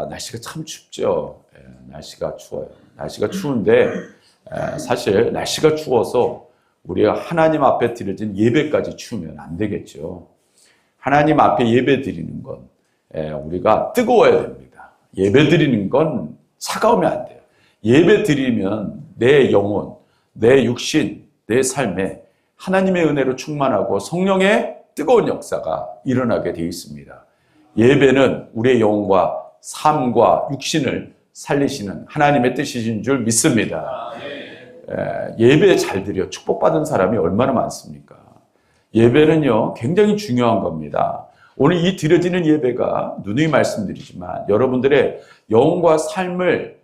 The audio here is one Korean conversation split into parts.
날씨가 참 춥죠. 날씨가 추워요. 날씨가 추운데 사실 날씨가 추워서 우리가 하나님 앞에 드려진 예배까지 추우면 안 되겠죠. 하나님 앞에 예배 드리는 건 우리가 뜨거워야 됩니다. 예배 드리는 건 차가우면 안 돼요. 예배 드리면 내 영혼, 내 육신, 내 삶에 하나님의 은혜로 충만하고 성령의 뜨거운 역사가 일어나게 되어 있습니다. 예배는 우리의 영혼과 삶과 육신을 살리시는 하나님의 뜻이신 줄 믿습니다. 예배 잘 드려 축복받은 사람이 얼마나 많습니까? 예배는요 굉장히 중요한 겁니다. 오늘 이 드려지는 예배가 누누이 말씀드리지만 여러분들의 영혼과 삶을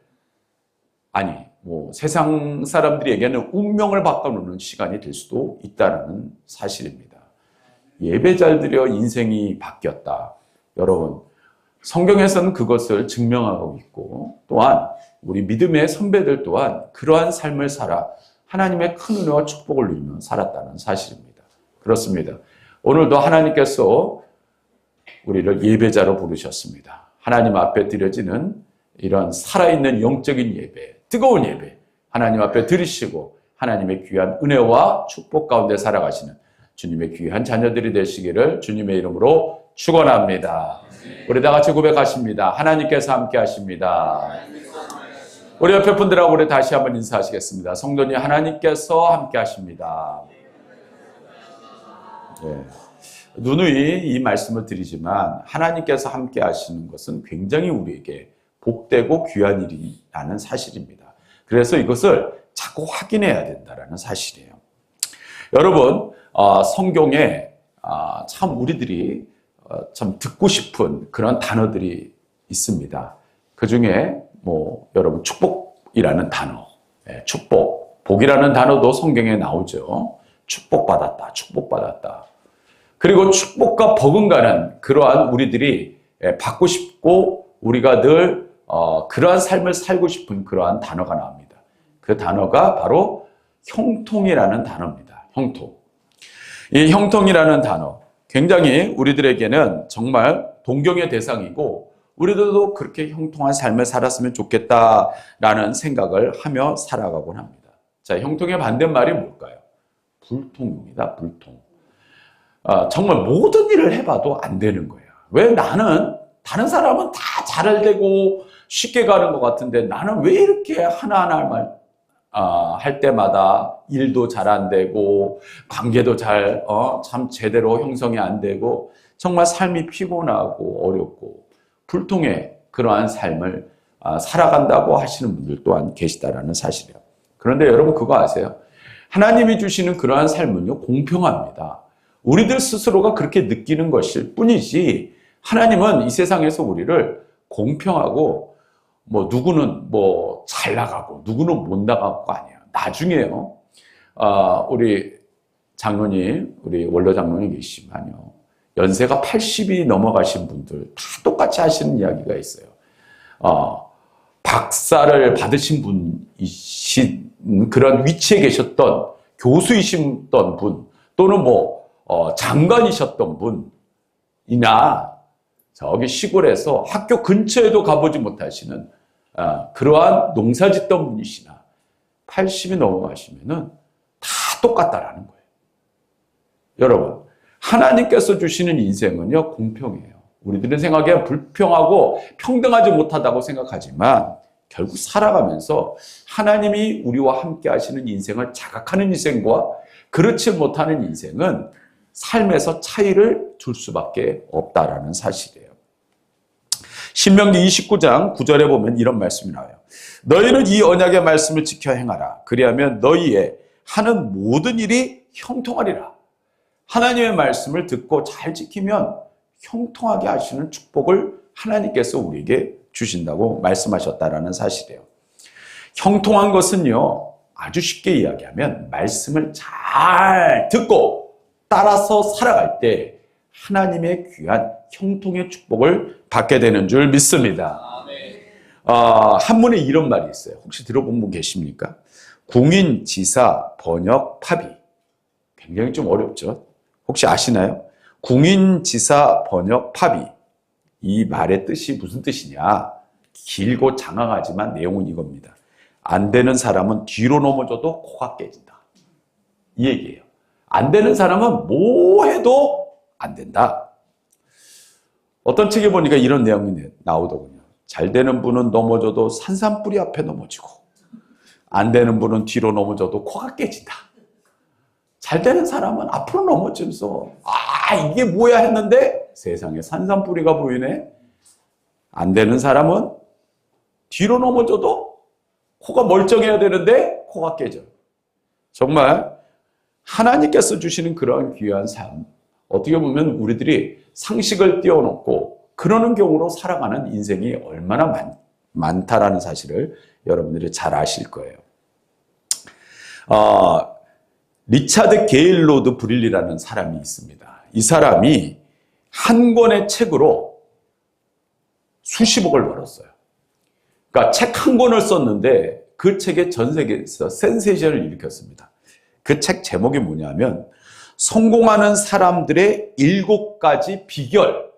세상 사람들에게는 운명을 바꿔놓는 시간이 될 수도 있다는 사실입니다. 예배 잘 드려 인생이 바뀌었다. 여러분, 성경에서는 그것을 증명하고 있고 또한 우리 믿음의 선배들 또한 그러한 삶을 살아 하나님의 큰 은혜와 축복을 누리며 살았다는 사실입니다. 그렇습니다. 오늘도 하나님께서 우리를 예배자로 부르셨습니다. 하나님 앞에 드려지는 이런 살아있는 영적인 예배, 뜨거운 예배, 하나님 앞에 드리시고 하나님의 귀한 은혜와 축복 가운데 살아가시는 주님의 귀한 자녀들이 되시기를 주님의 이름으로 축원합니다. 우리 다 같이 고백하십니다. 하나님께서 함께 하십니다. 우리 옆에 분들하고 우리 다시 한번 인사하시겠습니다. 성도님, 하나님께서 함께 하십니다. 누누이 이 말씀을 드리지만 하나님께서 함께 하시는 것은 굉장히 우리에게 복되고 귀한 일이라는 사실입니다. 그래서 이것을 자꾸 확인해야 된다는 사실이에요. 여러분, 성경에 참 우리들이 참 듣고 싶은 그런 단어들이 있습니다. 그 중에 여러분 축복이라는 단어, 축복, 복이라는 단어도 성경에 나오죠. 축복받았다, 축복받았다. 그리고 축복과 버금가는 그러한 우리들이 받고 싶고 우리가 늘 그러한 삶을 살고 싶은 그러한 단어가 나옵니다. 그 단어가 바로 형통이라는 단어입니다. 형통. 이 형통이라는 단어, 굉장히 우리들에게는 정말 동경의 대상이고 우리들도 그렇게 형통한 삶을 살았으면 좋겠다라는 생각을 하며 살아가곤 합니다. 자, 형통의 반대말이 뭘까요? 불통입니다. 불통. 정말 모든 일을 해봐도 안 되는 거예요. 왜 나는 다른 사람은 다 잘 되고 쉽게 가는 것 같은데 나는 왜 이렇게 하나하나 할 때마다 일도 잘 안 되고 관계도 참 제대로 형성이 안 되고 정말 삶이 피곤하고 어렵고 불통의 그러한 삶을 살아간다고 하시는 분들 또한 계시다라는 사실이에요. 그런데 여러분 그거 아세요? 하나님이 주시는 그러한 삶은요 공평합니다. 우리들 스스로가 그렇게 느끼는 것일 뿐이지 하나님은 이 세상에서 우리를 공평하고 누구는 잘 나가고 누구는 못 나가고 아니에요. 나중에요. 우리 장로님, 우리 원로 장로님 계시지만요. 연세가 80이 넘어가신 분들 다 똑같이 하시는 이야기가 있어요. 박사를 받으신 분이신 그런 위치에 계셨던 교수이셨던 분 또는 장관이셨던 분이나 저기 시골에서 학교 근처에도 가보지 못하시는 그러한 농사짓던 분이시나 80이 넘어가시면은 다 똑같다라는 거예요. 여러분, 하나님께서 주시는 인생은요 공평해요. 우리들은 생각에 불평하고 평등하지 못하다고 생각하지만 결국 살아가면서 하나님이 우리와 함께 하시는 인생을 자각하는 인생과 그렇지 못하는 인생은 삶에서 차이를 줄 수밖에 없다라는 사실이에요. 신명기 29장 9절에 보면 이런 말씀이 나와요. 너희는 이 언약의 말씀을 지켜 행하라. 그리하면 너희의 하는 모든 일이 형통하리라. 하나님의 말씀을 듣고 잘 지키면 형통하게 하시는 축복을 하나님께서 우리에게 주신다고 말씀하셨다라는 사실이에요. 형통한 것은요 아주 쉽게 이야기하면 말씀을 잘 듣고 따라서 살아갈 때 하나님의 귀한 형통의 축복을 받게 되는 줄 믿습니다. 한문에 이런 말이 있어요. 혹시 들어본 분 계십니까? 궁인지사 번역 파비. 굉장히 좀 어렵죠. 혹시 아시나요? 궁인지사 번역 파비. 이 말의 뜻이 무슨 뜻이냐? 길고 장황하지만 내용은 이겁니다. 안 되는 사람은 뒤로 넘어져도 코가 깨진다. 이 얘기예요. 안 되는 사람은 뭐 해도 안 된다. 어떤 책에 보니까 이런 내용이 나오더군요. 잘 되는 분은 넘어져도 산산뿌리 앞에 넘어지고, 안 되는 분은 뒤로 넘어져도 코가 깨진다. 잘 되는 사람은 앞으로 넘어지면서 이게 뭐야 했는데 세상에 산산뿌리가 보이네. 안 되는 사람은 뒤로 넘어져도 코가 멀쩡해야 되는데 코가 깨져. 정말 하나님께서 주시는 그런 귀한 삶, 어떻게 보면 우리들이 상식을 띄워놓고 그러는 경우로 살아가는 인생이 얼마나 많다라는 사실을 여러분들이 잘 아실 거예요. 리차드 게일로드 브릴리라는 사람이 있습니다. 이 사람이 한 권의 책으로 수십억을 벌었어요. 그러니까 책 한 권을 썼는데 그 책이 전 세계에서 센세이션을 일으켰습니다. 그 책 제목이 뭐냐면 성공하는 사람들의 7가지 비결,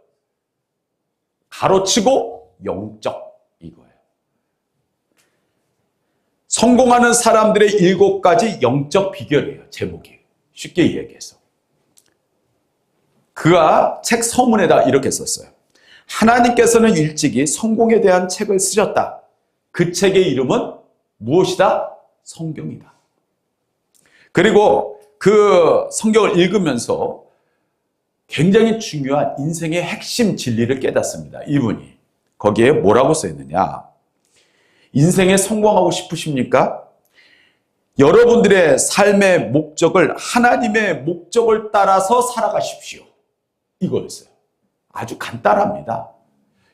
가로치고 영적, 이거예요. 성공하는 사람들의 7가지 영적 비결이에요. 제목이. 쉽게 이야기해서. 그가 책 서문에다 이렇게 썼어요. 하나님께서는 일찍이 성공에 대한 책을 쓰셨다. 그 책의 이름은 무엇이다? 성경이다. 그리고 그 성경을 읽으면서 굉장히 중요한 인생의 핵심 진리를 깨닫습니다. 이분이. 거기에 뭐라고 써있느냐? 인생에 성공하고 싶으십니까? 여러분들의 삶의 목적을 하나님의 목적을 따라서 살아가십시오. 이거였어요. 아주 간단합니다.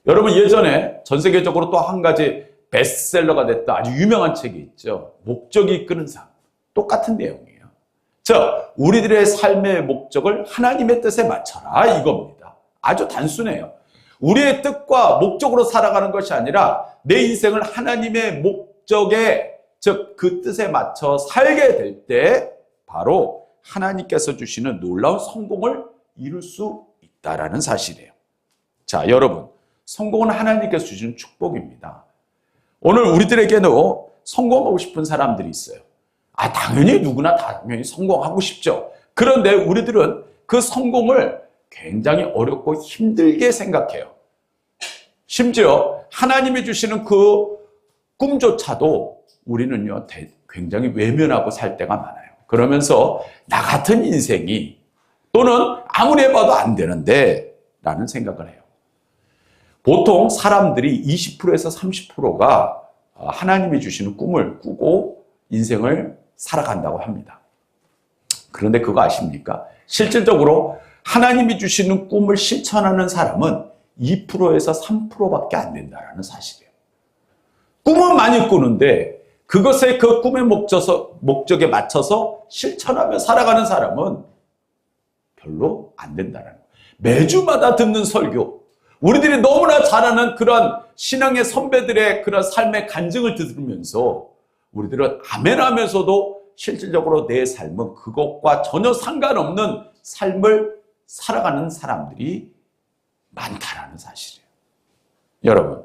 여러분 예전에 전 세계적으로 또 한 가지 베스트셀러가 됐다 아주 유명한 책이 있죠. 목적이 이끄는 삶. 똑같은 내용이에요. 우리들의 삶의 목적을 하나님의 뜻에 맞춰라 이겁니다. 아주 단순해요. 우리의 뜻과 목적으로 살아가는 것이 아니라 내 인생을 하나님의 목적에, 즉 그 뜻에 맞춰 살게 될 때 바로 하나님께서 주시는 놀라운 성공을 이룰 수 있다라는 사실이에요. 자, 여러분, 성공은 하나님께서 주시는 축복입니다. 오늘 우리들에게는 성공하고 싶은 사람들이 있어요. 당연히 누구나 당연히 성공하고 싶죠. 그런데 우리들은 그 성공을 굉장히 어렵고 힘들게 생각해요. 심지어 하나님이 주시는 그 꿈조차도 우리는요, 굉장히 외면하고 살 때가 많아요. 그러면서 나 같은 인생이 또는 아무리 해봐도 안 되는데 라는 생각을 해요. 보통 사람들이 20%에서 30%가 하나님이 주시는 꿈을 꾸고 인생을 살아간다고 합니다. 그런데 그거 아십니까? 실질적으로 하나님이 주시는 꿈을 실천하는 사람은 2%에서 3%밖에 안 된다는 사실이에요. 꿈은 많이 꾸는데 그것에 그 꿈의 목적에 맞춰서 실천하며 살아가는 사람은 별로 안 된다는 거예요. 매주마다 듣는 설교, 우리들이 너무나 잘 아는 그런 신앙의 선배들의 그런 삶의 간증을 들으면서 우리들은 아멘 하면서도 실질적으로 내 삶은 그것과 전혀 상관없는 삶을 살아가는 사람들이 많다라는 사실이에요. 여러분,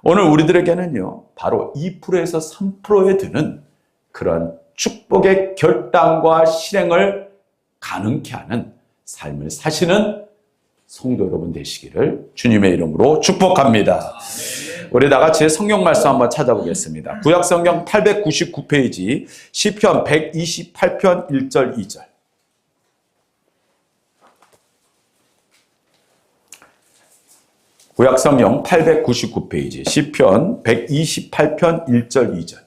오늘 우리들에게는요, 바로 2%에서 3%에 드는 그런 축복의 결단과 실행을 가능케 하는 삶을 사시는 성도 여러분 되시기를 주님의 이름으로 축복합니다. 우리 다 같이 성경 말씀 한번 찾아보겠습니다. 구약 성경 899페이지 시편 128편 1절 2절. 구약 성경 899페이지 시편 128편 1절 2절.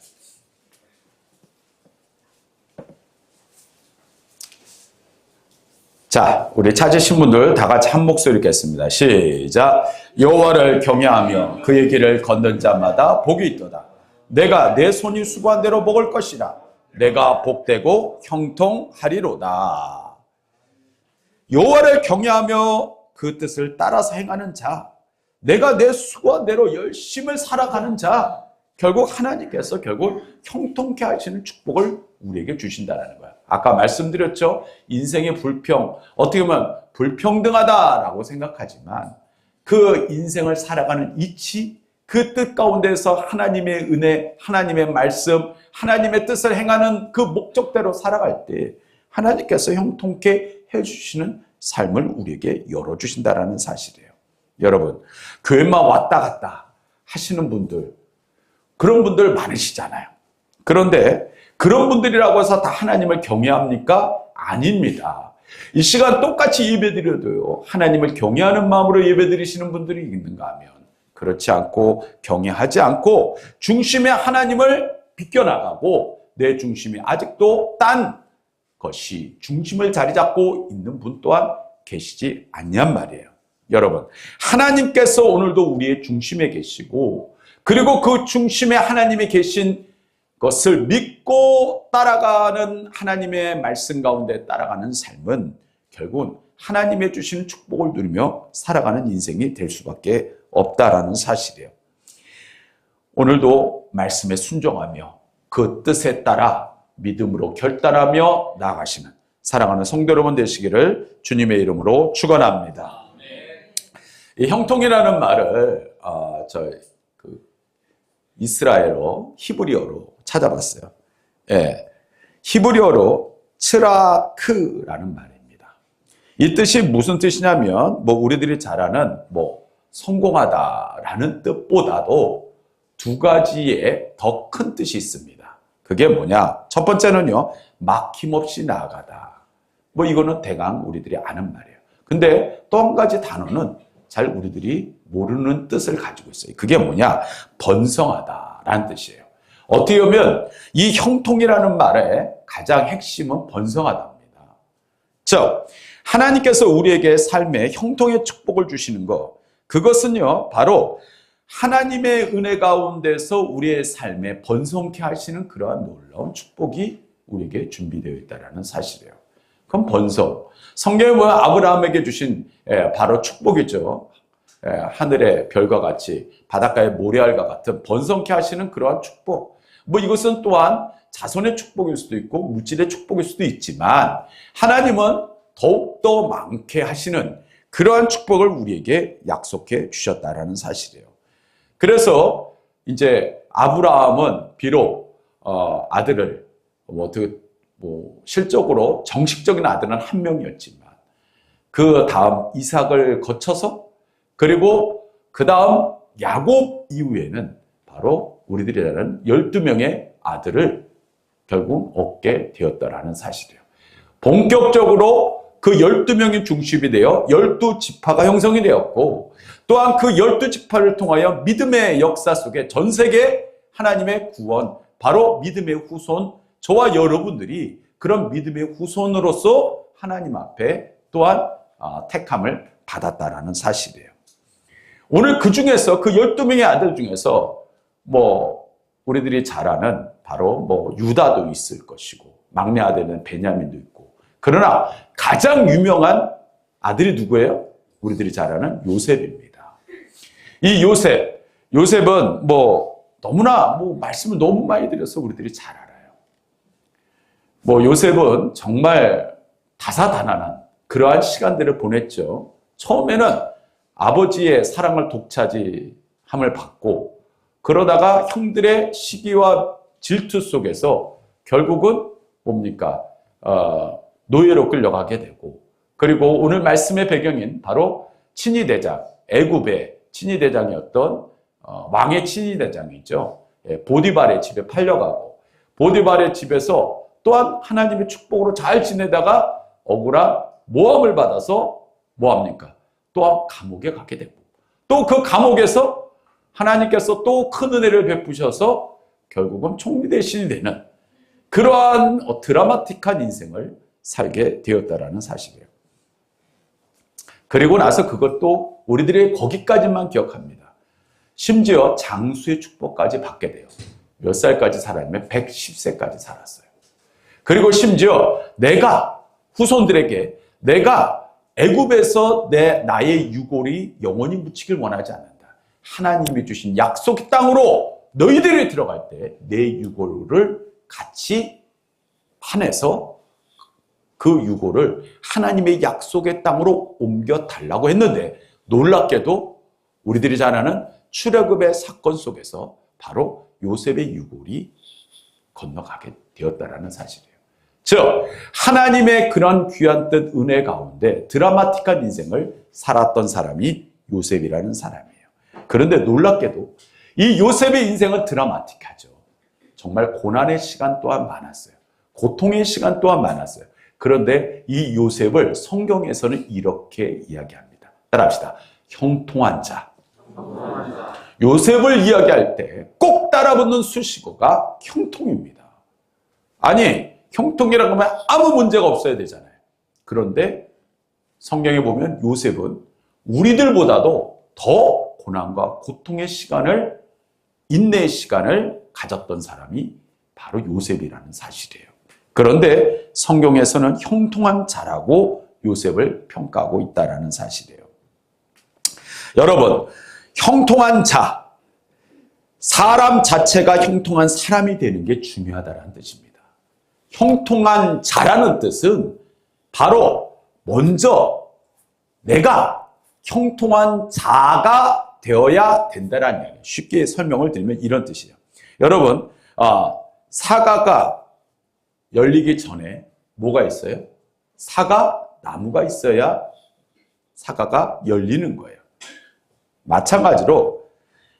자, 우리 찾으신 분들 다 같이 한 목소리 읽겠습니다. 시작. 여호와를 경외하며 그의 길을 걷는 자마다 복이 있도다. 내가 내 손이 수고한 대로 먹을 것이라. 내가 복되고 형통하리로다. 여호와를 경외하며 그 뜻을 따라서 행하는 자, 내가 내 수고한 대로 열심히 살아가는 자, 결국 하나님께서 결국 형통케 하시는 축복을 우리에게 주신다는 거야. 아까 말씀드렸죠. 인생의 불평, 어떻게 보면 불평등하다라고 생각하지만 그 인생을 살아가는 이치, 그 뜻 가운데서 하나님의 은혜, 하나님의 말씀, 하나님의 뜻을 행하는 그 목적대로 살아갈 때 하나님께서 형통케 해주시는 삶을 우리에게 열어주신다는 사실이에요. 여러분, 교회만 왔다 갔다 하시는 분들, 그런 분들 많으시잖아요. 그런데 그런 분들이라고 해서 다 하나님을 경외합니까? 아닙니다. 이 시간 똑같이 예배드려도요, 하나님을 경외하는 마음으로 예배드리시는 분들이 있는가 하면 그렇지 않고 경외하지 않고 중심에 하나님을 비껴나가고 내 중심이 아직도 딴 것이 중심을 자리 잡고 있는 분 또한 계시지 않냔 말이에요. 여러분, 하나님께서 오늘도 우리의 중심에 계시고 그리고 그 중심에 하나님이 계신 것을 믿고 따라가는 하나님의 말씀 가운데 따라가는 삶은 결국은 하나님의 주시는 축복을 누리며 살아가는 인생이 될 수밖에 없다라는 사실이에요. 오늘도 말씀에 순종하며 그 뜻에 따라 믿음으로 결단하며 나아가시는 사랑하는 성도 여러분 되시기를 주님의 이름으로 축원합니다. 이 형통이라는 말을 이스라엘어, 히브리어로 찾아봤어요. 예, 히브리어로 츠라크라는 말입니다. 이 뜻이 무슨 뜻이냐면 우리들이 잘 아는 성공하다라는 뜻보다도 두 가지의 더 큰 뜻이 있습니다. 그게 뭐냐? 첫 번째는요, 막힘없이 나아가다. 이거는 대강 우리들이 아는 말이에요. 근데 또 한 가지 단어는 잘 우리들이 모르는 뜻을 가지고 있어요. 그게 뭐냐? 번성하다라는 뜻이에요. 어떻게 보면 이 형통이라는 말의 가장 핵심은 번성하다입니다. 즉, 하나님께서 우리에게 삶에 형통의 축복을 주시는 것, 그것은요, 바로 하나님의 은혜 가운데서 우리의 삶에 번성케 하시는 그러한 놀라운 축복이 우리에게 준비되어 있다는 사실이에요. 그럼 번성. 성경에 보면 아브라함에게 주신 바로 축복이죠. 하늘의 별과 같이 바닷가의 모래알과 같은 번성케 하시는 그러한 축복. 이것은 또한 자손의 축복일 수도 있고 물질의 축복일 수도 있지만 하나님은 더욱더 많게 하시는 그러한 축복을 우리에게 약속해 주셨다라는 사실이에요. 그래서 이제 아브라함은 비록 아들을 실적으로 정식적인 아들은 한 명이었지만 그 다음 이삭을 거쳐서 그리고 그 다음 야곱 이후에는 바로 우리들이 아는 12명의 아들을 결국 얻게 되었다라는 사실이에요. 본격적으로 그 12명이 중심이 되어 12지파가 형성이 되었고 또한 그 12지파를 통하여 믿음의 역사 속에 전 세계 하나님의 구원, 바로 믿음의 후손, 저와 여러분들이 그런 믿음의 후손으로서 하나님 앞에 또한 택함을 받았다라는 사실이에요. 오늘 그 중에서 그 12명의 아들 중에서 우리들이 잘 아는 바로 유다도 있을 것이고 막내 아들은 베냐민도 있고 그러나 가장 유명한 아들이 누구예요? 우리들이 잘 아는 요셉입니다. 이 요셉은 너무나 말씀을 너무 많이 드려서 우리들이 잘 알아요. 요셉은 정말 다사다난한 그러한 시간들을 보냈죠. 처음에는 아버지의 사랑을 독차지함을 받고 그러다가 형들의 시기와 질투 속에서 결국은 노예로 끌려가게 되고 그리고 오늘 말씀의 배경인 바로 친위대장, 애굽의 친위대장이었던 왕의 친위대장이죠. 보디발의 집에 팔려가고 보디발의 집에서 또한 하나님의 축복으로 잘 지내다가 억울한 모함을 받아서 또한 감옥에 가게 되고 또 그 감옥에서 하나님께서 또 큰 은혜를 베푸셔서 결국은 총리 대신이 되는 그러한 드라마틱한 인생을 살게 되었다라는 사실이에요. 그리고 나서 그것도 우리들이 거기까지만 기억합니다. 심지어 장수의 축복까지 받게 돼요. 몇 살까지 살았냐면 110세까지 살았어요. 그리고 심지어 내가 후손들에게 내가 애굽에서 나의 유골이 영원히 묻히길 원하지 않는다. 하나님이 주신 약속의 땅으로 너희들이 들어갈 때 내 유골을 같이 파내서 그 유골을 하나님의 약속의 땅으로 옮겨 달라고 했는데 놀랍게도 우리들이 잘 아는 출애굽의 사건 속에서 바로 요셉의 유골이 건너가게 되었다라는 사실이에요. 즉 하나님의 그런 귀한 뜻 은혜 가운데 드라마틱한 인생을 살았던 사람이 요셉이라는 사람이에요. 그런데 놀랍게도 이 요셉의 인생은 드라마틱하죠. 정말 고난의 시간 또한 많았어요. 고통의 시간 또한 많았어요. 그런데 이 요셉을 성경에서는 이렇게 이야기합니다. 따라합시다. 형통한 자. 요셉을 이야기할 때 꼭 따라붙는 수식어가 형통입니다. 아니, 형통이라고 하면 아무 문제가 없어야 되잖아요. 그런데 성경에 보면 요셉은 우리들보다도 더 고난과 고통의 시간을, 인내의 시간을 가졌던 사람이 바로 요셉이라는 사실이에요. 그런데 성경에서는 형통한 자라고 요셉을 평가하고 있다는 사실이에요. 여러분, 형통한 자, 사람 자체가 형통한 사람이 되는 게 중요하다는 뜻입니다. 형통한 자라는 뜻은 바로 먼저 내가 형통한 자가 되어야 된다는 이야기예요. 쉽게 설명을 드리면 이런 뜻이에요. 여러분, 사과가 열리기 전에 뭐가 있어요? 사과 나무가 있어야 사과가 열리는 거예요. 마찬가지로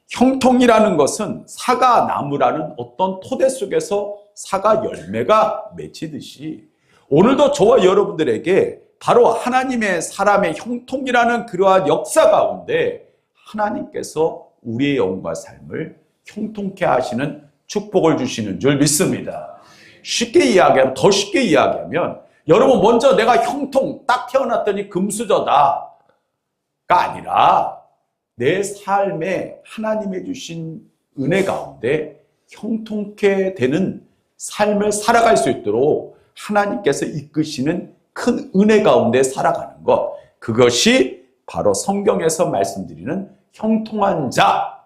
형통이라는 것은 사과 나무라는 어떤 토대 속에서 사과 열매가 맺히듯이 오늘도 저와 여러분들에게 바로 하나님의 사람의 형통이라는 그러한 역사 가운데 하나님께서 우리의 영과 삶을 형통케 하시는 축복을 주시는 줄 믿습니다. 쉽게 이야기하면, 더 쉽게 이야기하면 여러분 먼저 내가 형통, 딱 태어났더니 금수저다가 아니라 내 삶에 하나님의 주신 은혜 가운데 형통케 되는 삶을 살아갈 수 있도록 하나님께서 이끄시는 큰 은혜 가운데 살아가는 것, 그것이 바로 성경에서 말씀드리는 형통한 자,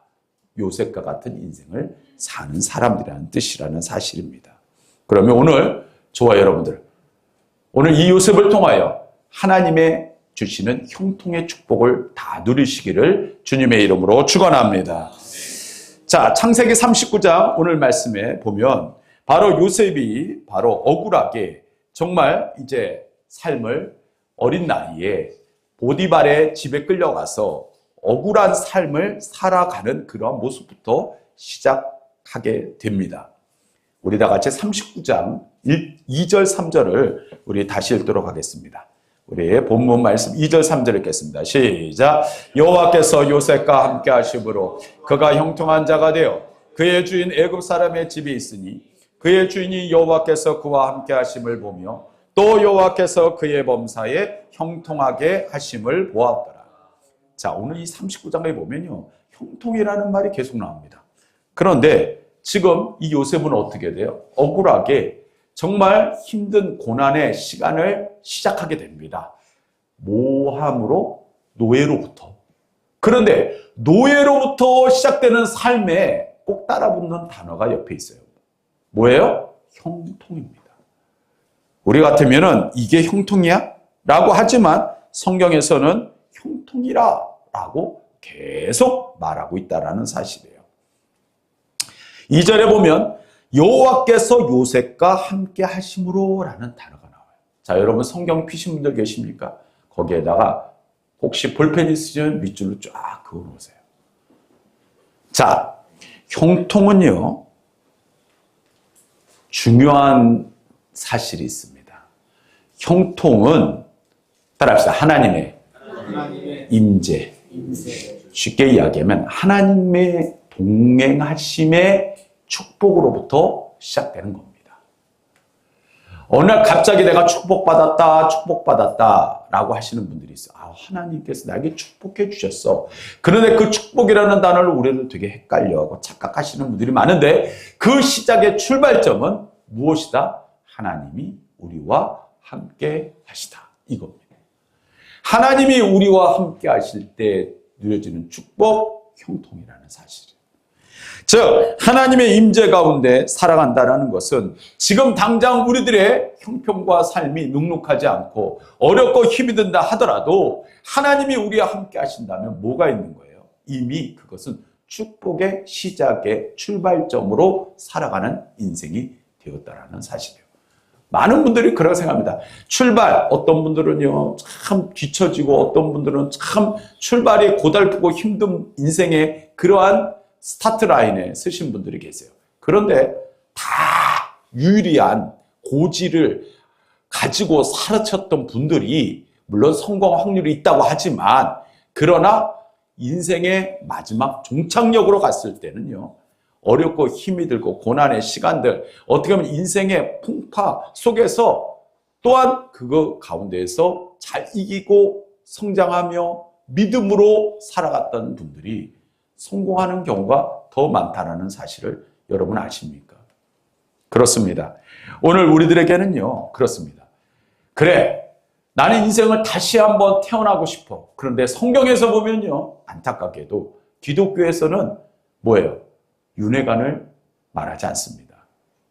요셉과 같은 인생을 사는 사람들이라는 뜻이라는 사실입니다. 그러면 오늘 저와 여러분들, 오늘 이 요셉을 통하여 하나님의 주시는 형통의 축복을 다 누리시기를 주님의 이름으로 축원합니다. 자, 창세기 39장 오늘 말씀에 보면 바로 요셉이 바로 억울하게 정말 이제 삶을 어린 나이에 보디발의 집에 끌려가서 억울한 삶을 살아가는 그러한 모습부터 시작하게 됩니다. 우리 다 같이 39장 2절 3절을 우리 다시 읽도록 하겠습니다. 우리 본문 말씀 2절 3절 읽겠습니다. 시작. 여호와께서 요셉과 함께 하심으로 그가 형통한 자가 되어 그의 주인 애굽 사람의 집에 있으니 그의 주인이 여호와께서 그와 함께 하심을 보며 또 여호와께서 그의 범사에 형통하게 하심을 보았더라. 자, 오늘 이 39장에 보면요, 형통이라는 말이 계속 나옵니다. 그런데 지금 이 요셉은 어떻게 돼요? 억울하게 정말 힘든 고난의 시간을 시작하게 됩니다. 모함으로, 노예로부터. 그런데 노예로부터 시작되는 삶에 꼭 따라붙는 단어가 옆에 있어요. 뭐예요? 형통입니다. 우리 같으면은 이게 형통이야? 라고 하지만 성경에서는 형통이라 라고 계속 말하고 있다는 사실이에요. 2절에 보면 여호와께서 요셉과 함께 하심으로 라는 단어가 나와요. 자, 여러분 성경 피신 분들 계십니까? 거기에다가 혹시 볼펜 있으시면 밑줄로 쫙 그어놓으세요. 자, 형통은요, 중요한 사실이 있습니다. 형통은 따라합시다. 하나님의 임재. 쉽게 이야기하면 하나님의 동행하심의 축복으로부터 시작되는 겁니다. 어느 날 갑자기 내가 축복받았다 라고 하시는 분들이 있어요. 하나님께서 나에게 축복해 주셨어. 그런데 그 축복이라는 단어를 우리는 되게 헷갈려하고 착각하시는 분들이 많은데 그 시작의 출발점은 무엇이다? 하나님이 우리와 함께 하시다. 이겁니다. 하나님이 우리와 함께 하실 때 누려지는 축복, 형통이라는 사실이에요. 즉 하나님의 임재 가운데 살아간다는 것은 지금 당장 우리들의 형편과 삶이 눅눅하지 않고 어렵고 힘이 든다 하더라도 하나님이 우리와 함께 하신다면 뭐가 있는 거예요? 이미 그것은 축복의 시작의 출발점으로 살아가는 인생이 되었다라는 사실이에요. 많은 분들이 그렇게 생각합니다. 출발, 어떤 분들은요, 참 뒤처지고 어떤 분들은 참 출발이 고달프고 힘든 인생의 그러한 스타트 라인에 서신 분들이 계세요. 그런데 다 유리한 고지를 가지고 살아쳤던 분들이 물론 성공 확률이 있다고 하지만 그러나 인생의 마지막 종착역으로 갔을 때는요, 어렵고 힘이 들고 고난의 시간들, 어떻게 보면 인생의 풍파 속에서 또한 그거 가운데에서 잘 이기고 성장하며 믿음으로 살아갔던 분들이 성공하는 경우가 더 많다는 사실을 여러분 아십니까? 그렇습니다. 오늘 우리들에게는요, 그렇습니다. 그래, 나는 인생을 다시 한번 태어나고 싶어. 그런데 성경에서 보면요, 안타깝게도 기독교에서는 뭐예요? 윤회관을 말하지 않습니다.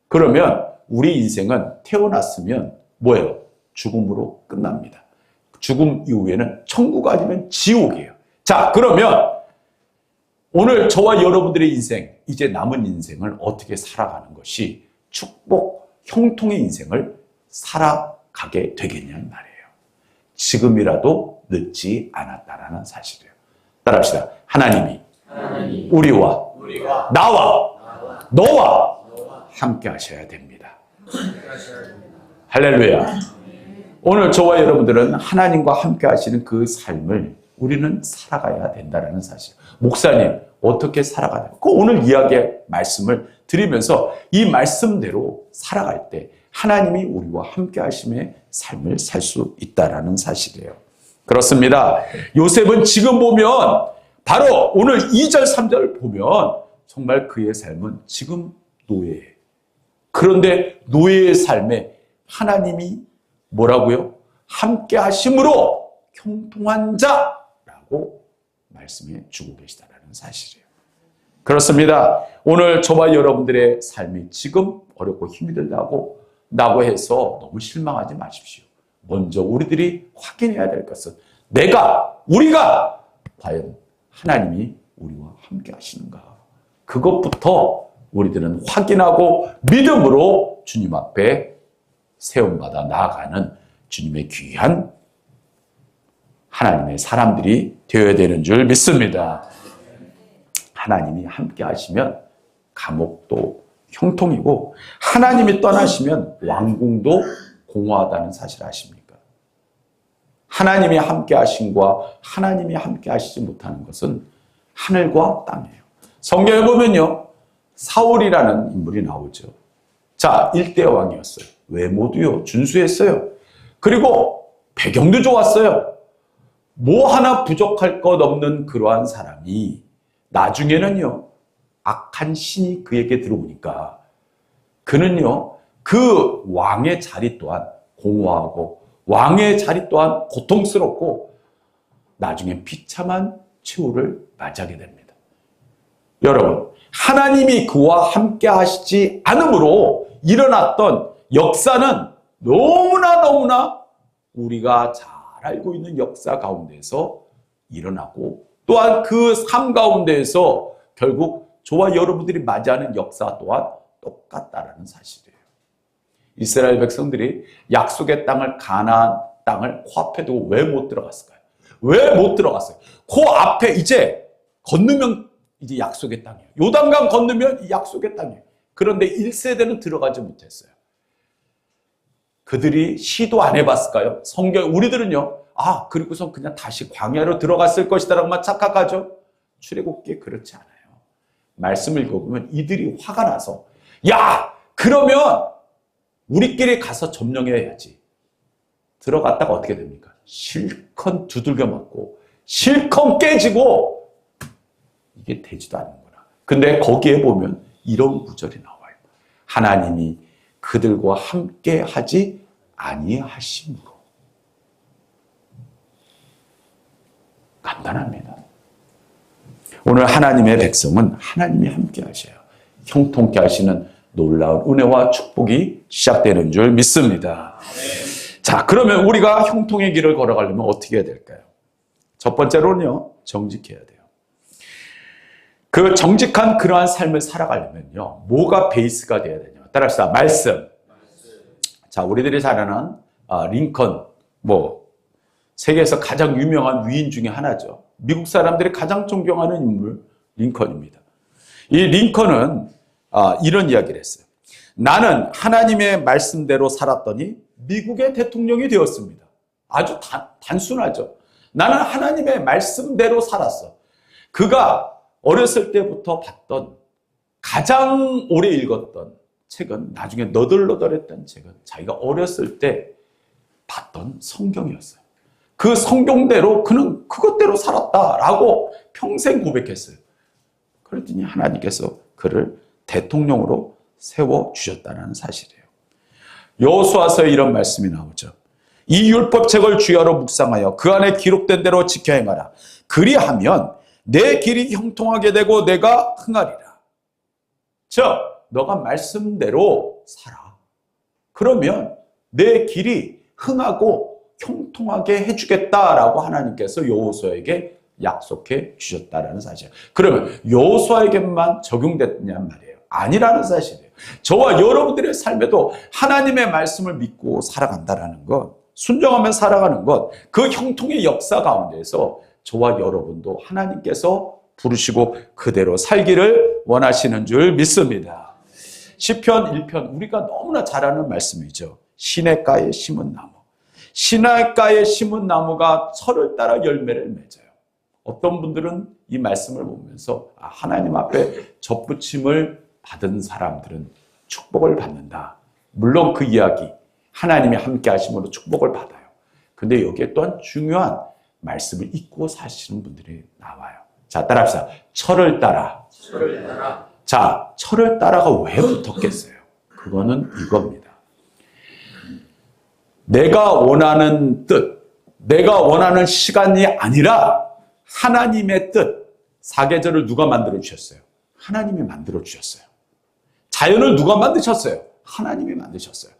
그러면 우리 인생은 태어났으면 뭐예요? 죽음으로 끝납니다. 죽음 이후에는 천국 아니면 지옥이에요. 자, 그러면 오늘 저와 여러분들의 인생, 이제 남은 인생을 어떻게 살아가는 것이 축복, 형통의 인생을 살아가게 되겠냐는 말이에요. 지금이라도 늦지 않았다라는 사실이에요. 따라합시다. 하나님이 우리와 너와 함께 하셔야 됩니다. 할렐루야. 오늘 저와 여러분들은 하나님과 함께 하시는 그 삶을 우리는 살아가야 된다는 사실. 목사님, 어떻게 살아가야 돼요? 그 오늘 이야기의 말씀을 드리면서 이 말씀대로 살아갈 때 하나님이 우리와 함께 하심의 삶을 살 수 있다는 사실이에요. 그렇습니다. 요셉은 지금 보면 바로 오늘 2절, 3절 보면 정말 그의 삶은 지금 노예예요. 그런데 노예의 삶에 하나님이 뭐라고요? 함께 하심으로 형통한 자라고 말씀해 주고 계시다는 사실이에요. 그렇습니다. 오늘 저와 여러분들의 삶이 지금 어렵고 힘이 들다고 해서 너무 실망하지 마십시오. 먼저 우리들이 확인해야 될 것은 우리가 과연 하나님이 우리와 함께 하시는가. 그것부터 우리들은 확인하고 믿음으로 주님 앞에 세움받아 나아가는 주님의 귀한 하나님의 사람들이 되어야 되는 줄 믿습니다. 하나님이 함께 하시면 감옥도 형통이고 하나님이 떠나시면 왕궁도 공허하다는 사실 아십니까? 하나님이 함께 하심과 하나님이 함께 하시지 못하는 것은 하늘과 땅이에요. 성경에 보면요, 사울이라는 인물이 나오죠. 자, 1대 왕이었어요. 외모도요, 준수했어요. 그리고 배경도 좋았어요. 뭐 하나 부족할 것 없는 그러한 사람이 나중에는요, 악한 신이 그에게 들어오니까 그는요, 그 왕의 자리 또한 공허하고 왕의 자리 또한 고통스럽고 나중에 비참한 최후를 맞이하게 됩니다. 여러분, 하나님이 그와 함께 하시지 않으므로 일어났던 역사는 너무나 우리가 잘 알고 있는 역사 가운데서 일어나고 또한 그 삶 가운데에서 결국 저와 여러분들이 맞이하는 역사 또한 똑같다라는 사실이에요. 이스라엘 백성들이 약속의 땅을 가나안 땅을 코앞에 두고 왜 못 들어갔을까요? 왜 못 들어갔어요? 그 앞에 이제 건너면 이제 약속의 땅이에요. 요단강 건너면 약속의 땅이에요. 그런데 1세대는 들어가지 못했어요. 그들이 시도 안 해봤을까요? 성경 우리들은요. 그리고선 그냥 다시 광야로 들어갔을 것이다라고만 착각하죠. 출애굽기에 그렇지 않아요. 말씀을 읽어보면 이들이 화가 나서 그러면 우리끼리 가서 점령해야지. 들어갔다가 어떻게 됩니까? 실컷 두들겨 맞고 실컷 깨지고 이게 되지도 않는구나. 근데 거기에 보면 이런 구절이 나와요. 하나님이 그들과 함께 하지 아니하심으로. 간단합니다. 오늘 하나님의 백성은 하나님이 함께 하셔요. 형통케 하시는 놀라운 은혜와 축복이 시작되는 줄 믿습니다. 자, 그러면 우리가 형통의 길을 걸어가려면 어떻게 해야 될까요? 첫 번째로는요, 정직해야 돼요. 그 정직한 그러한 삶을 살아가려면요, 뭐가 베이스가 돼야 되냐? 따라서 말씀. 자, 우리들이 잘 아는 링컨, 세계에서 가장 유명한 위인 중에 하나죠. 미국 사람들이 가장 존경하는 인물 링컨입니다. 이 링컨은 이런 이야기를 했어요. 나는 하나님의 말씀대로 살았더니 미국의 대통령이 되었습니다. 아주 단순하죠. 나는 하나님의 말씀대로 살았어. 그가 어렸을 때부터 봤던, 가장 오래 읽었던 책은, 나중에 너덜너덜했던 책은 자기가 어렸을 때 봤던 성경이었어요. 그 성경대로 그는 그것대로 살았다라고 평생 고백했어요. 그랬더니 하나님께서 그를 대통령으로 세워주셨다는 사실이에요. 여호수아서에 이런 말씀이 나오죠. 이 율법책을 주야로 묵상하여 그 안에 기록된 대로 지켜 행하라. 그리하면 내 길이 형통하게 되고 내가 흥하리라. 즉, 너가 말씀대로 살아. 그러면 내 길이 흥하고 형통하게 해주겠다라고 하나님께서 여호수아에게 약속해 주셨다라는 사실이에요. 그러면 여호수아에게만 적용됐냐는 말이에요. 아니라는 사실이에요. 저와 여러분들의 삶에도 하나님의 말씀을 믿고 살아간다라는 것, 순종하며 살아가는 것, 그 형통의 역사 가운데서 저와 여러분도 하나님께서 부르시고 그대로 살기를 원하시는 줄 믿습니다. 시편 1편, 우리가 너무나 잘 아는 말씀이죠. 시냇가에 심은 나무. 시냇가에 심은 나무가 철을 따라 열매를 맺어요. 어떤 분들은 이 말씀을 보면서 하나님 앞에 접붙임을 받은 사람들은 축복을 받는다. 물론 그 이야기, 하나님이 함께 하심으로 축복을 받아요. 근데 여기에 또한 중요한 말씀을 잊고 사시는 분들이 나와요. 자, 따라합시다. 철을 따라. 철을 따라. 자, 철을 따라가 왜 붙었겠어요? 그거는 이겁니다. 내가 원하는 뜻, 내가 원하는 시간이 아니라 하나님의 뜻. 사계절을 누가 만들어 주셨어요? 하나님이 만들어 주셨어요. 자연을 누가 만드셨어요? 하나님이 만드셨어요.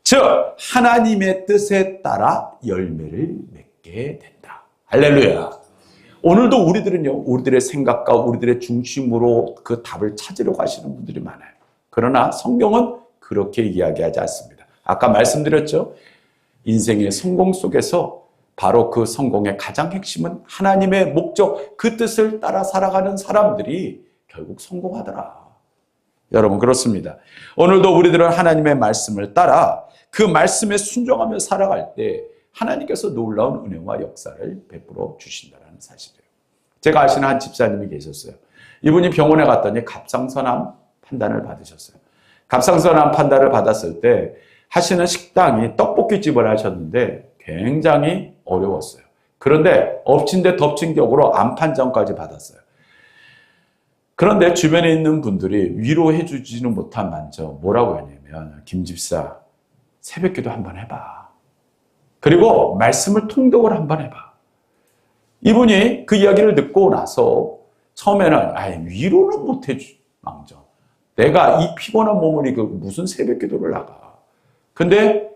즉, 하나님의 뜻에 따라 열매를 맺게 된다. 할렐루야. 오늘도 우리들은요, 우리들의 생각과 우리들의 중심으로 그 답을 찾으려고 하시는 분들이 많아요. 그러나 성경은 그렇게 이야기하지 않습니다. 아까 말씀드렸죠? 인생의 성공 속에서 바로 그 성공의 가장 핵심은 하나님의 목적, 그 뜻을 따라 살아가는 사람들이 결국 성공하더라. 여러분, 그렇습니다. 오늘도 우리들은 하나님의 말씀을 따라 그 말씀에 순종하며 살아갈 때 하나님께서 놀라운 은혜와 역사를 베풀어 주신다는 사실이에요. 제가 아시는 한 집사님이 계셨어요. 이분이 병원에 갔더니 갑상선암 판단을 받으셨어요. 갑상선암 판단을 받았을 때 하시는 식당이 떡볶이집을 하셨는데 굉장히 어려웠어요. 그런데 엎친 데 덮친 격으로 암 판정까지 받았어요. 그런데 주변에 있는 분들이 위로해 주지는 못한 만저 뭐라고 했냐면, 김 집사, 새벽기도 한번 해봐. 그리고 말씀을 통독을 한번 해봐. 이분이 그 이야기를 듣고 나서 처음에는 위로는 못 해주 망정. 내가 이 피곤한 몸을 이거 무슨 새벽기도를 나가. 근데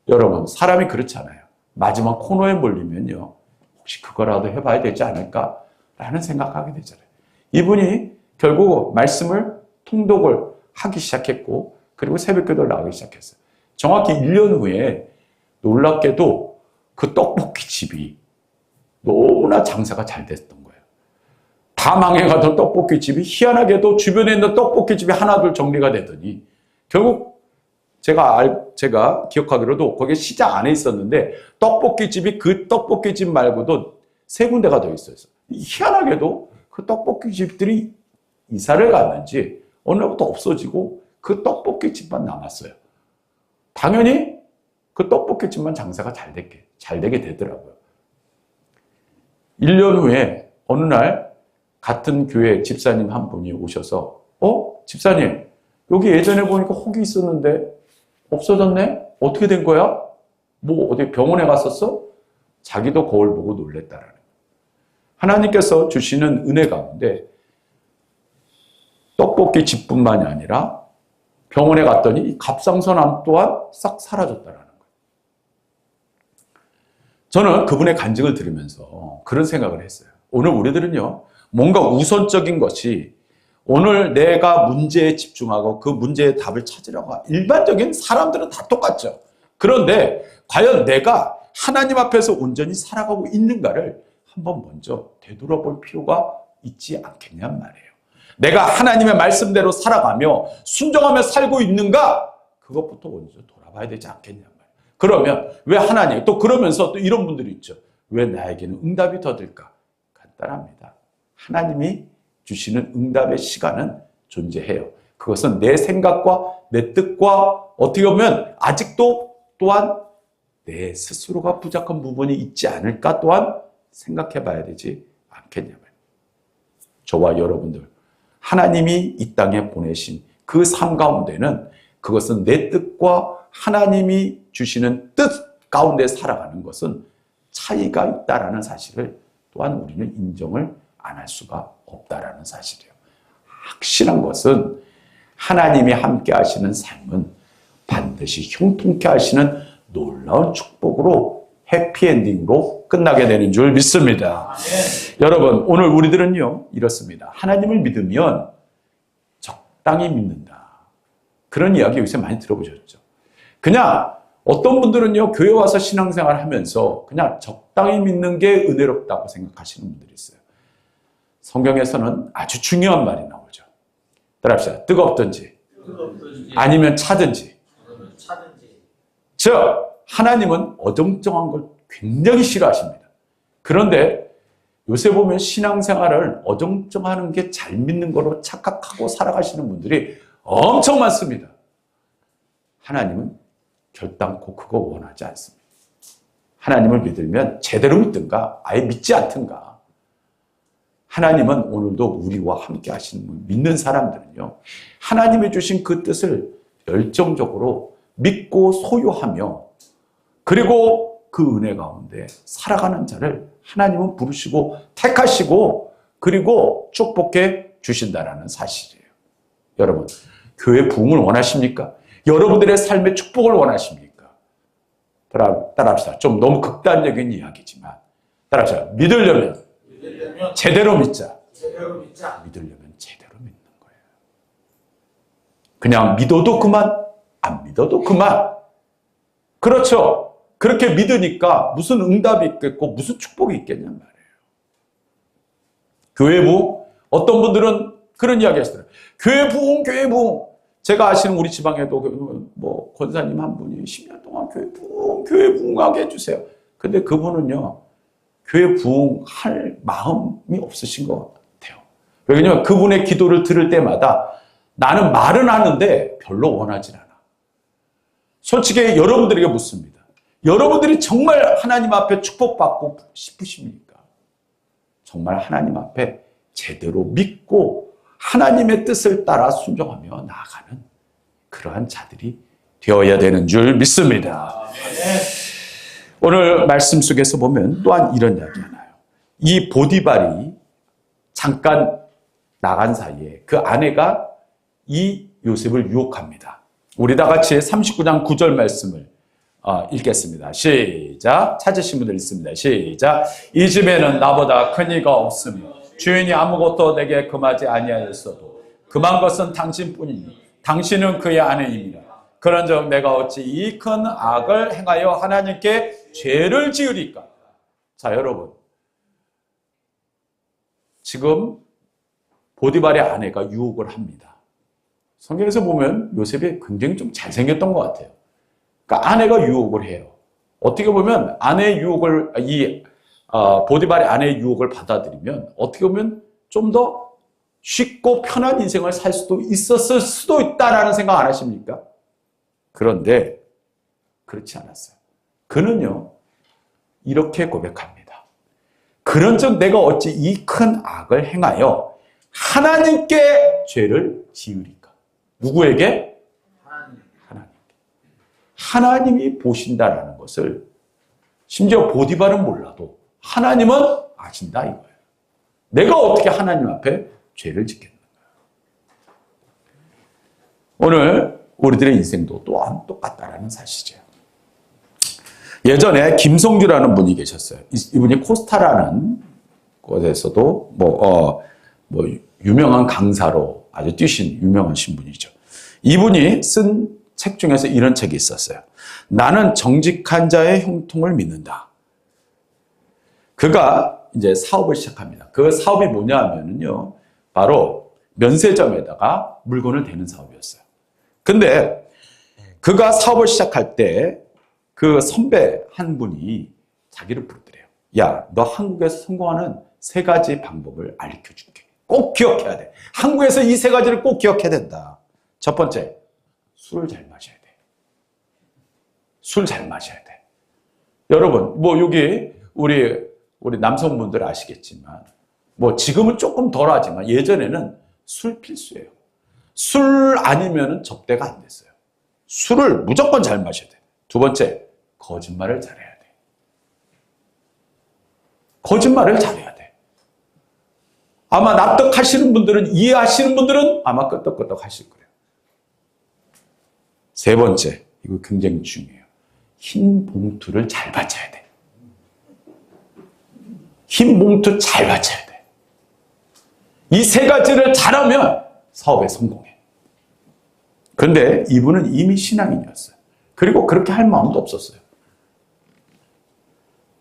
여러분, 사람이 그렇잖아요. 마지막 코너에 몰리면요, 혹시 그거라도 해봐야 되지 않을까라는 생각하게 되잖아요. 이분이 결국 말씀을 통독을 하기 시작했고, 그리고 새벽기도를 나가기 시작했어요. 정확히 1년 후에 놀랍게도 그 떡볶이 집이 너무나 장사가 잘 됐던 거예요. 다 망해가던 떡볶이 집이 희한하게도 주변에 있는 떡볶이 집이 하나둘 정리가 되더니 결국 제가 기억하기로도 거기 시장 안에 있었는데 떡볶이 집이 그 떡볶이 집 말고도 3군데가 더 있어요. 희한하게도 그 떡볶이 집들이 이사를 갔는지 어느 날부터 없어지고 그 떡볶이 집만 남았어요. 당연히 그 떡볶이 집만 장사가 잘 되게 되더라고요. 1년 후에 어느 날 같은 교회 집사님 한 분이 오셔서 집사님, 여기 예전에 보니까 혹이 있었는데 없어졌네? 어떻게 된 거야? 뭐 어디 병원에 갔었어? 자기도 거울 보고 놀랬다라는 거예요. 하나님께서 주시는 은혜 가운데 떡볶이 집뿐만이 아니라 병원에 갔더니 이 갑상선암 또한 싹 사라졌다라는 거예요. 저는 그분의 간증을 들으면서 그런 생각을 했어요. 오늘 우리들은요, 뭔가 우선적인 것이 오늘 내가 문제에 집중하고 그 문제의 답을 찾으려고 일반적인 사람들은 다 똑같죠. 그런데 과연 내가 하나님 앞에서 온전히 살아가고 있는가를 한번 먼저 되돌아볼 필요가 있지 않겠냔 말이에요. 내가 하나님의 말씀대로 살아가며 순종하며 살고 있는가? 그것부터 먼저 돌아봐야 되지 않겠냔 말이에요. 그러면 왜 하나님, 또 그러면서 또 이런 분들이 있죠. 왜 나에게는 응답이 더딜까? 간단합니다. 하나님이 주시는 응답의 시간은 존재해요. 그것은 내 생각과 내 뜻과 어떻게 보면 아직도 또한 내 스스로가 부족한 부분이 있지 않을까 또한 생각해 봐야 되지 않겠냐고요. 저와 여러분들, 하나님이 이 땅에 보내신 그 삶 가운데는 그것은 내 뜻과 하나님이 주시는 뜻 가운데 살아가는 것은 차이가 있다라는 사실을 또한 우리는 인정을 안 할 수가 없다라는 사실이에요. 확실한 것은 하나님이 함께 하시는 삶은 반드시 형통케 하시는 놀라운 축복으로 해피엔딩으로 끝나게 되는 줄 믿습니다. 여러분, 오늘 우리들은요 이렇습니다. 하나님을 믿으면 적당히 믿는다. 그런 이야기 요새 많이 들어보셨죠. 그냥 어떤 분들은요 교회 와서 신앙생활 하면서 그냥 적당히 믿는 게 은혜롭다고 생각하시는 분들이 있어요. 성경에서는 아주 중요한 말이 나오죠. 따라합시다. 뜨겁든지 아니면 차든지. 즉 하나님은 어정쩡한 걸 굉장히 싫어하십니다. 그런데 요새 보면 신앙생활을 어정쩡하는 게 잘 믿는 거로 착각하고 살아가시는 분들이 엄청 많습니다. 하나님은 결단코 그거 원하지 않습니다. 하나님을 믿으면 제대로 믿든가 아예 믿지 않든가. 하나님은 오늘도 우리와 함께 하시는 분, 믿는 사람들은요 하나님이 주신 그 뜻을 열정적으로 믿고 소유하며 그리고 그 은혜 가운데 살아가는 자를 하나님은 부르시고 택하시고 그리고 축복해 주신다라는 사실이에요. 여러분, 교회 부흥을 원하십니까? 여러분들의 삶의 축복을 원하십니까? 따라합시다. 좀 너무 극단적인 이야기지만 따라합시다. 믿으려면 제대로 믿자. 믿으려면 제대로 믿는 거예요. 그냥 믿어도 그만, 안 믿어도 그만. 그렇죠. 그렇게 믿으니까 무슨 응답이 있겠고 무슨 축복이 있겠냔 말이에요. 교회 부흥, 어떤 분들은 그런 이야기 하시더라고요. 교회 부흥, 교회 부흥. 제가 아시는 우리 지방에도 뭐 권사님 한 분이 10년 동안 교회 부흥하게 해주세요. 근데 그분은요 교회 부흥할 마음이 없으신 것 같아요. 왜냐하면 그분의 기도를 들을 때마다 나는 말은 하는데 별로 원하진 않아. 솔직히 여러분들에게 묻습니다. 여러분들이 정말 하나님 앞에 축복받고 싶으십니까? 정말 하나님 앞에 제대로 믿고 하나님의 뜻을 따라 순종하며 나아가는 그러한 자들이 되어야 되는 줄 믿습니다. 오늘 말씀 속에서 보면 또한 이런 이야기 하나요. 이 보디발이 잠깐 나간 사이에 그 아내가 이 요셉을 유혹합니다. 우리 다 같이 39장 9절 말씀을 읽겠습니다. 시작. 찾으신 분들 있습니다. 시작. 이 집에는 나보다 큰 이가 없으며 주인이 아무것도 내게 금하지 아니하였어도 금한 것은 당신뿐이니 당신은 그의 아내입니다. 그런즉 내가 어찌 이 큰 악을 행하여 하나님께 죄를 지으리까? 자, 여러분, 지금 보디발의 아내가 유혹을 합니다. 성경에서 보면 요셉이 굉장히 좀 잘생겼던 것 같아요. 그러니까 아내가 유혹을 해요. 어떻게 보면 아내의 유혹을 보디발의 아내의 유혹을 받아들이면 어떻게 보면 좀 더 쉽고 편한 인생을 살 수도 있었을 수도 있다라는 생각 안 하십니까? 그런데 그렇지 않았어요. 그는요 이렇게 고백합니다. 그런즉 내가 어찌 이 큰 악을 행하여 하나님께 죄를 지으리까? 누구에게? 하나님께. 하나님이 보신다라는 것을 심지어 보디발은 몰라도 하나님은 아신다 이거예요. 내가 어떻게 하나님 앞에 죄를 짓겠는가? 오늘 우리들의 인생도 또한 똑같다라는 사실이에요. 예전에 김성주라는 분이 계셨어요. 이분이 코스타라는 곳에서도 유명한 강사로 아주 뛰신 유명하신 분이죠. 이분이 쓴 책 중에서 이런 책이 있었어요. 나는 정직한 자의 형통을 믿는다. 그가 이제 사업을 시작합니다. 그 사업이 뭐냐 하면요. 바로 면세점에다가 물건을 대는 사업이었어요. 근데 그가 사업을 시작할 때 그 선배 한 분이 자기를 부르더래요. 야, 너 한국에서 성공하는 3가지 방법을 알려 줄게. 꼭 기억해야 돼. 한국에서 이 3가지를 꼭 기억해야 된다. 첫 번째, 술을 잘 마셔야 돼. 술 잘 마셔야 돼. 여러분, 뭐 여기 우리 남성분들 아시겠지만 뭐 지금은 조금 덜하지만 예전에는 술 필수예요. 술 아니면 접대가 안 됐어요. 술을 무조건 잘 마셔야 돼. 두 번째, 거짓말을 잘해야 돼. 거짓말을 잘해야 돼. 아마 납득하시는 분들은, 이해하시는 분들은 아마 끄떡끄떡 하실 거예요. 세 번째, 이거 굉장히 중요해요. 흰 봉투를 잘 받쳐야 돼. 흰 봉투 잘 받쳐야 돼. 이 3가지를 잘하면 사업에 성공해. 그런데 이분은 이미 신앙인이었어요. 그리고 그렇게 할 마음도 없었어요.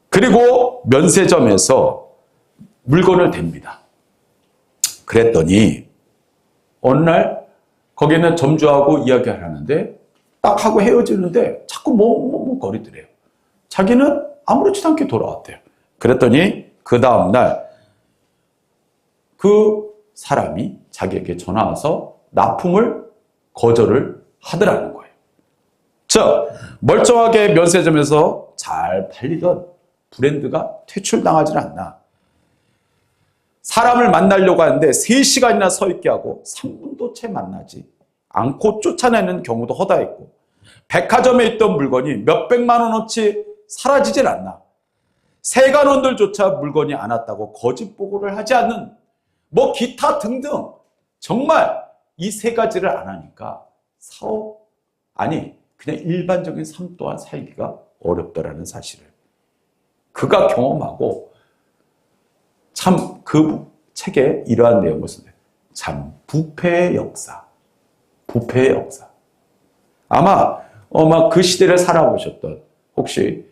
그리고 면세점에서 물건을 댑니다. 그랬더니 어느 날 거기는 점주하고 이야기를 하는데 딱 하고 헤어지는데 자꾸 뭐 거리더래요. 자기는 아무렇지도 않게 돌아왔대요. 그랬더니 그 다음날 그 사람이 자기에게 전화 와서 납품을 거절을 하더라는 거예요. 즉, 멀쩡하게 면세점에서 잘 팔리던 브랜드가 퇴출당하지 않나. 사람을 만나려고 하는데 3시간이나 서 있게 하고 3분도 채 만나지 않고 쫓아내는 경우도 허다했고, 백화점에 있던 물건이 몇백만 원어치 사라지질 않나. 세간원들조차 물건이 안 왔다고 거짓 보고를 하지 않는 뭐 기타 등등, 정말 이 3가지를 안 하니까 사업, 아니 그냥 일반적인 삶 또한 살기가 어렵다라는 사실을 그가 경험하고, 참 그 책에 이러한 내용을 썼어요. 참 부패의 역사. 부패의 역사. 아마 그 시대를 살아보셨던 혹시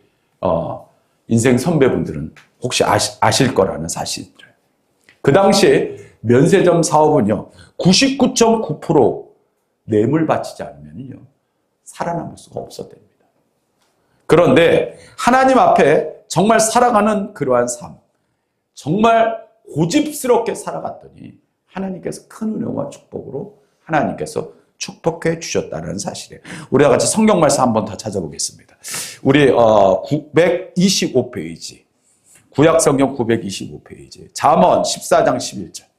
인생 선배분들은 혹시 아실 거라는 사실을. 그 당시에 면세점 사업은요, 99.9% 뇌물 바치지 않으면요 살아남을 수가 없었답니다. 그런데 하나님 앞에 정말 살아가는 그러한 삶, 정말 고집스럽게 살아갔더니 하나님께서 큰 은혜와 축복으로 하나님께서 축복해 주셨다는 사실이에요. 우리와 같이 성경 말씀 한 번 더 찾아보겠습니다. 우리 925페이지, 구약 성경 925페이지, 잠언 14장 11절.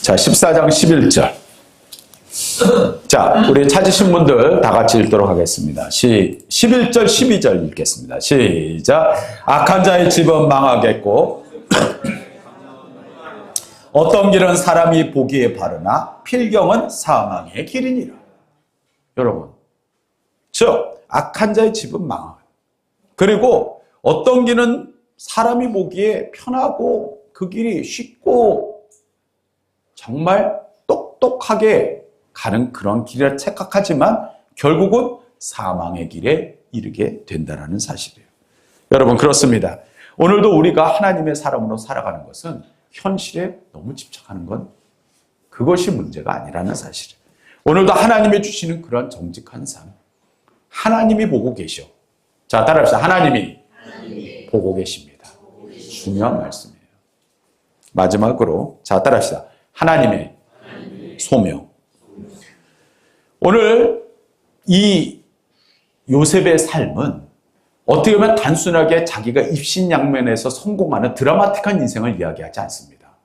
자, 14장 11절. 자, 우리 찾으신 분들 다 같이 읽도록 하겠습니다. 11절, 12절 읽겠습니다. 시작. 악한 자의 집은 망하겠고 어떤 길은 사람이 보기에 바르나 필경은 사망의 길이니라. 여러분, 즉 악한 자의 집은 망하고, 그리고 어떤 길은 사람이 보기에 편하고 그 길이 쉽고 정말 똑똑하게 가는 그런 길을 착각하지만 결국은 사망의 길에 이르게 된다는 사실이에요. 여러분, 그렇습니다. 오늘도 우리가 하나님의 사람으로 살아가는 것은 현실에 너무 집착하는 건 그것이 문제가 아니라는 사실이에요. 오늘도 하나님이 주시는 그런 정직한 삶, 하나님이 보고 계셔. 자, 따라합시다. 하나님이 보고 계십니다. 중요한 말씀이에요. 마지막으로, 자, 따라합시다. 하나님의 소명. 오늘 이 요셉의 삶은 어떻게 보면 단순하게 자기가 입신양면에서 성공하는 드라마틱한 인생을 이야기하지 않습니다.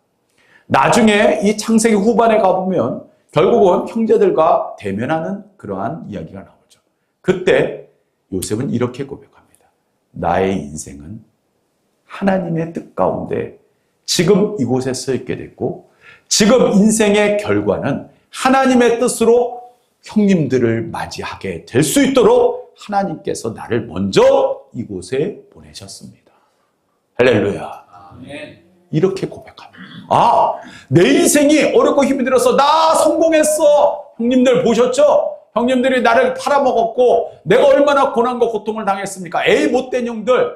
나중에 이 창세기 후반에 가보면 결국은 형제들과 대면하는 그러한 이야기가 나오죠. 그때 요셉은 이렇게 고백합니다. 나의 인생은 하나님의 뜻 가운데 지금 이곳에 서 있게 됐고, 지금 인생의 결과는 하나님의 뜻으로 형님들을 맞이하게 될 수 있도록 하나님께서 나를 먼저 이곳에 보내셨습니다. 할렐루야. 아멘. 이렇게 고백합니다. 아, 내 인생이 어렵고 힘이 들어서 나 성공했어. 형님들 보셨죠? 형님들이 나를 팔아먹었고 내가 얼마나 고난과 고통을 당했습니까? 에이 못된 형들.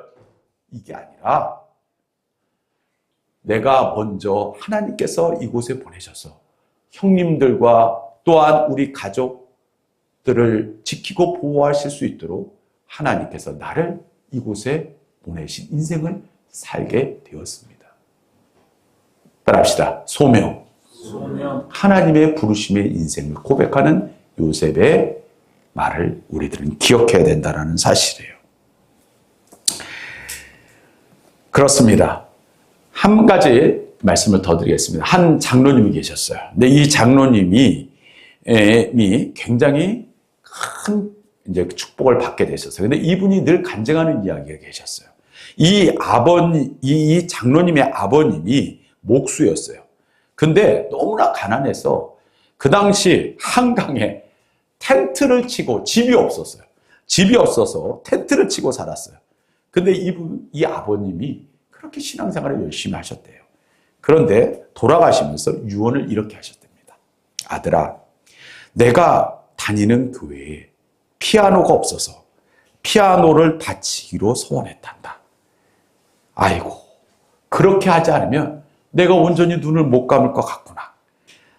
이게 아니라 내가 먼저 하나님께서 이곳에 보내셔서 형님들과 또한 우리 가족들을 지키고 보호하실 수 있도록 하나님께서 나를 이곳에 보내신 인생을 살게 되었습니다. 따라합시다. 소명. 하나님의 부르심의 인생을 고백하는 요셉의 말을 우리들은 기억해야 된다는 사실이에요. 그렇습니다. 한 가지 말씀을 더 드리겠습니다. 한 장로님이 계셨어요. 근데 이 장로님이 굉장히 큰 이제 축복을 받게 되셨어요. 근데 이분이 늘 간증하는 이야기가 계셨어요. 이 장로님의 아버님이 목수였어요. 근데 너무나 가난해서 그 당시 한강에 텐트를 치고 집이 없었어요. 집이 없어서 텐트를 치고 살았어요. 근데 이 아버님이 그렇게 신앙생활을 열심히 하셨대요. 그런데 돌아가시면서 유언을 이렇게 하셨답니다. 아들아, 내가 다니는 교회에 피아노가 없어서 피아노를 바치기로 소원했단다. 아이고, 그렇게 하지 않으면 내가 온전히 눈을 못 감을 것 같구나.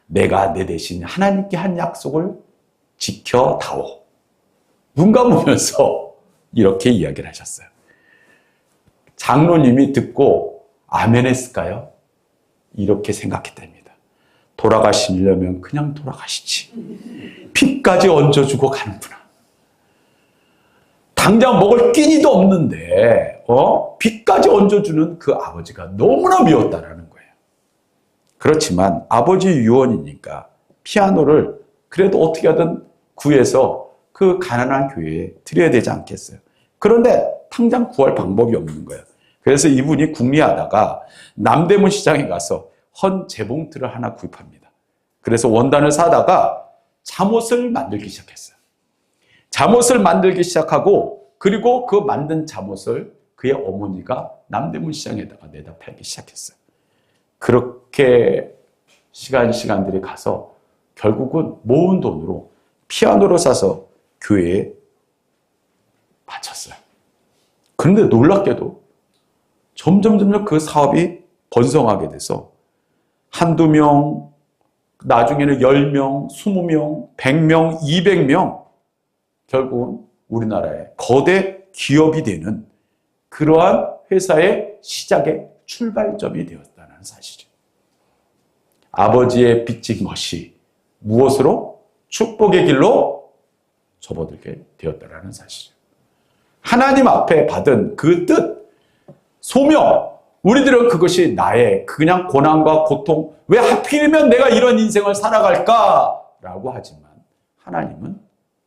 내가 내 대신 하나님께 한 약속을 지켜다오. 눈 감으면서 이렇게 이야기를 하셨어요. 장로님이 듣고 아멘 했을까요? 이렇게 생각했답니다. 돌아가시려면 그냥 돌아가시지. 피까지 얹어주고 가는구나. 당장 먹을 끼니도 없는데 피까지 얹어주는 그 아버지가 너무나 미웠다라는 거예요. 그렇지만 아버지 유언이니까 피아노를 그래도 어떻게 하든 구해서 그 가난한 교회에 드려야 되지 않겠어요. 그런데 당장 구할 방법이 없는 거예요. 그래서 이분이 궁리하다가 남대문 시장에 가서 헌 재봉틀을 하나 구입합니다. 그래서 원단을 사다가 잠옷을 만들기 시작했어요. 잠옷을 만들기 시작하고 그리고 그 만든 잠옷을 그의 어머니가 남대문 시장에다가 내다 팔기 시작했어요. 그렇게 시간들이 가서 결국은 모은 돈으로 피아노를 사서 교회에 바쳤어요. 그런데 놀랍게도 점점 그 사업이 번성하게 돼서 한두 명, 나중에는 10명, 20명, 100명, 200명, 결국은 우리나라의 거대 기업이 되는 그러한 회사의 시작의 출발점이 되었다는 사실이에요. 아버지의 빚진 것이 무엇으로? 축복의 길로 접어들게 되었다는 사실이에요. 하나님 앞에 받은 그 뜻, 소명, 우리들은 그것이 나의 그냥 고난과 고통, 왜 하필이면 내가 이런 인생을 살아갈까라고 하지만 하나님은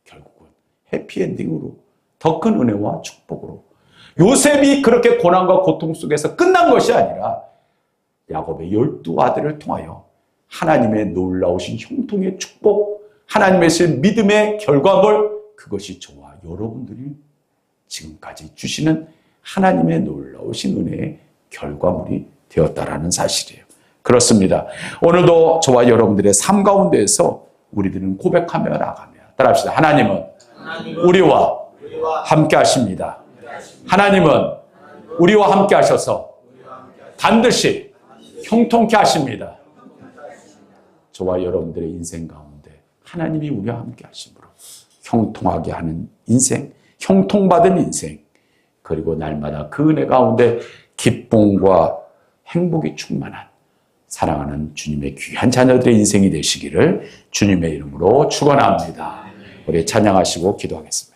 결국은 해피엔딩으로 더 큰 은혜와 축복으로 요셉이 그렇게 고난과 고통 속에서 끝난 것이 아니라 야곱의 12아들을 통하여 하나님의 놀라우신 형통의 축복, 하나님의 믿음의 결과물, 그것이 저와 여러분들이 지금까지 주시는 하나님의 놀라우신 은혜의 결과물이 되었다라는 사실이에요. 그렇습니다. 오늘도 저와 여러분들의 삶 가운데에서 우리들은 고백하며 나가며 따라합시다. 하나님은 우리와 함께 하십니다. 하나님은 우리와 함께 하셔서 반드시 형통케 하십니다. 저와 여러분들의 인생 가운데 하나님이 우리와 함께 하심으로 형통하게 하는 인생, 형통받은 인생, 그리고 날마다 그 은혜 가운데 기쁨과 행복이 충만한 사랑하는 주님의 귀한 자녀들의 인생이 되시기를 주님의 이름으로 축원합니다. 우리 찬양하시고 기도하겠습니다.